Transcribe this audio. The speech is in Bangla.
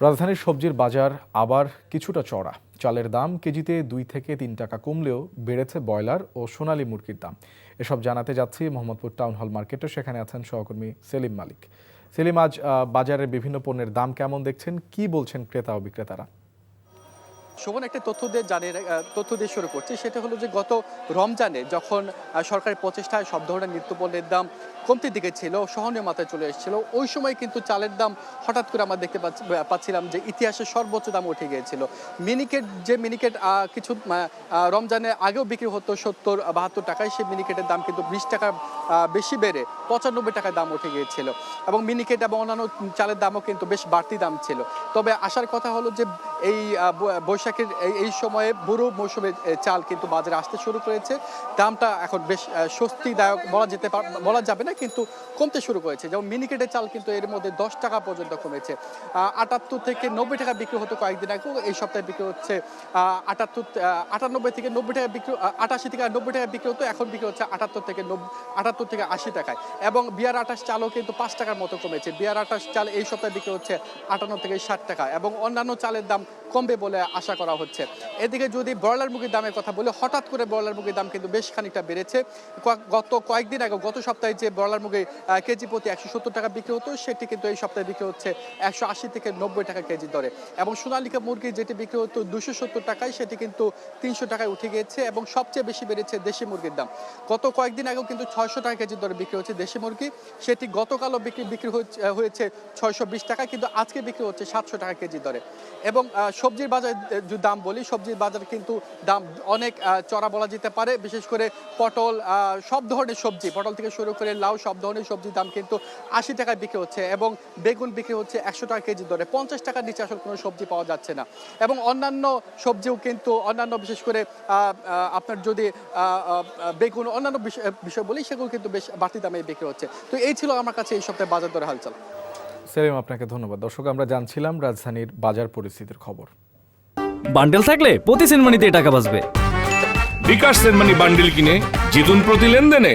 রাজধানীর সবজির বাজার আবার কিছুটা চড়া। চালের দাম কেজিতে 2 থেকে 3 টাকা কমলেও বেড়েছে ব্রয়লার ও সোনালী মুরগির দাম। এসব জানাতে যাচ্ছি মোহাম্মদপুর টাউন হল মার্কেটে। সেখানে আছেন সহকর্মী সেলিম মালিক। সেলিম, আজ বাজারের বিভিন্ন পণ্যের দাম কেমন দেখছেন, কি বলছেন ক্রেতা ও বিক্রেতারা? শোভন, একটা তথ্য দিয়ে শুরু করছি। সেটা হলো যে গত রমজানে যখন সরকারি প্রচেষ্টায় সব ধরনের নিত্যপণ্যের দাম কমতির দিকে ছিল, সহনীয় মাত্রায় চলে এসেছিল, ওই সময় কিন্তু চালের দাম হঠাৎ করে আমরা দেখতে পাচ্ছিলাম যে ইতিহাসের সর্বোচ্চ দাম উঠে গিয়েছিল। মিনিকেট কিছু রমজানের আগেও বিক্রি হতো 70-72 টাকায়, সেই মিনিকেটের দাম কিন্তু 20 টাকা বেশি বেড়ে 95 টাকায় দাম উঠে গিয়েছিল। এবং মিনিকেট এবং অন্যান্য চালের দামও কিন্তু বেশ বাড়তি দাম ছিল। তবে আসার কথা হলো যে এই বৈশাখের এই সময়ে বুড়ো মৌসুমে চাল কিন্তু বাজারে আসতে শুরু করেছে। দামটা এখন বেশ স্বস্তিদায়ক বলা যাবে না, কিন্তু কমতে শুরু করেছে। যেমন মিনিকেটের চাল কিন্তু এর মধ্যে 10 টাকা পর্যন্ত কমেছে। 78 থেকে 90 টাকা বিক্রি হতো কয়েকদিন আগে, এই সপ্তাহে বিক্রি হচ্ছে 98 থেকে 90 টাকা বিক্রি, 88 থেকে 90 টাকা বিক্রি হতো, এখন বিক্রি হচ্ছে 78 থেকে 80 টাকায়। এবং বিয়ার 28 চালও কিন্তু 5 টাকার মতো কমেছে। বিয়ার 28 চাল এই সপ্তাহে বিক্রি হচ্ছে 58 থেকে 60 টাকা, এবং অন্যান্য চালের দাম কমবে বলে আশা করা হচ্ছে। এদিকে যদি ব্রয়লার মুরগির দামের কথা বলি, হঠাৎ করে ব্রয়লার মুরগির দাম কিন্তু বেশ খানিকটা বেড়েছে। কয়েকদিন আগে, গত সপ্তাহে যে ব্রয়লার মুরগি কেজি প্রতি 170 টাকা বিক্রি হতো, সেটি কিন্তু এই সপ্তাহে বিক্রি হচ্ছে 180 থেকে 90 টাকা কেজি দরে। এবং সোনালিকা মুরগি যেটি বিক্রি হতো 270 টাকায়, সেটি কিন্তু 300 টাকায় উঠে গিয়েছে। এবং সবচেয়ে বেশি বেড়েছে দেশি মুরগির দাম। গত কয়েকদিন আগেও কিন্তু 600 টাকা কেজি দরে বিক্রি হচ্ছে দেশি মুরগি, সেটি গতকালও বিক্রি হয়েছে 620 টাকা, কিন্তু আজকে বিক্রি হচ্ছে 700 টাকা কেজি দরে। এবং সবজির বাজার যদি দাম বলি, সবজির বাজার কিন্তু দাম অনেক চড়া বলা যেতে পারে। বিশেষ করে পটল, সব ধরনের সবজি, পটল থেকে শুরু করে লাউ, সব ধরনের সবজির দাম কিন্তু 80 টাকায় বিক্রি হচ্ছে। এবং বেগুন বিক্রি হচ্ছে 100 টাকা কেজি দরে। 50 টাকার নিচে আসলে কোনো সবজি পাওয়া যাচ্ছে না। এবং অন্যান্য সবজিও কিন্তু বিশেষ করে আপনার যদি বেগুন, অন্যান্য বিষয় বলি, সেগুলো কিন্তু বেশ বাড়তি দামে বিক্রি হচ্ছে। তো এই ছিল আমার কাছে এই সপ্তাহে বাজার দরে হালচাল। সেলিম, আপনাকে ধন্যবাদ। দর্শক, আমরা জানছিলাম রাজধানীর বাজার পরিস্থিতির খবর। বান্ডেল থাকলে প্রতি সেনমানিতে টাকা বাঁচবে। বিকাশ সেনমানি বান্ডেল কিনে জিতুন প্রতি লেনদেনে।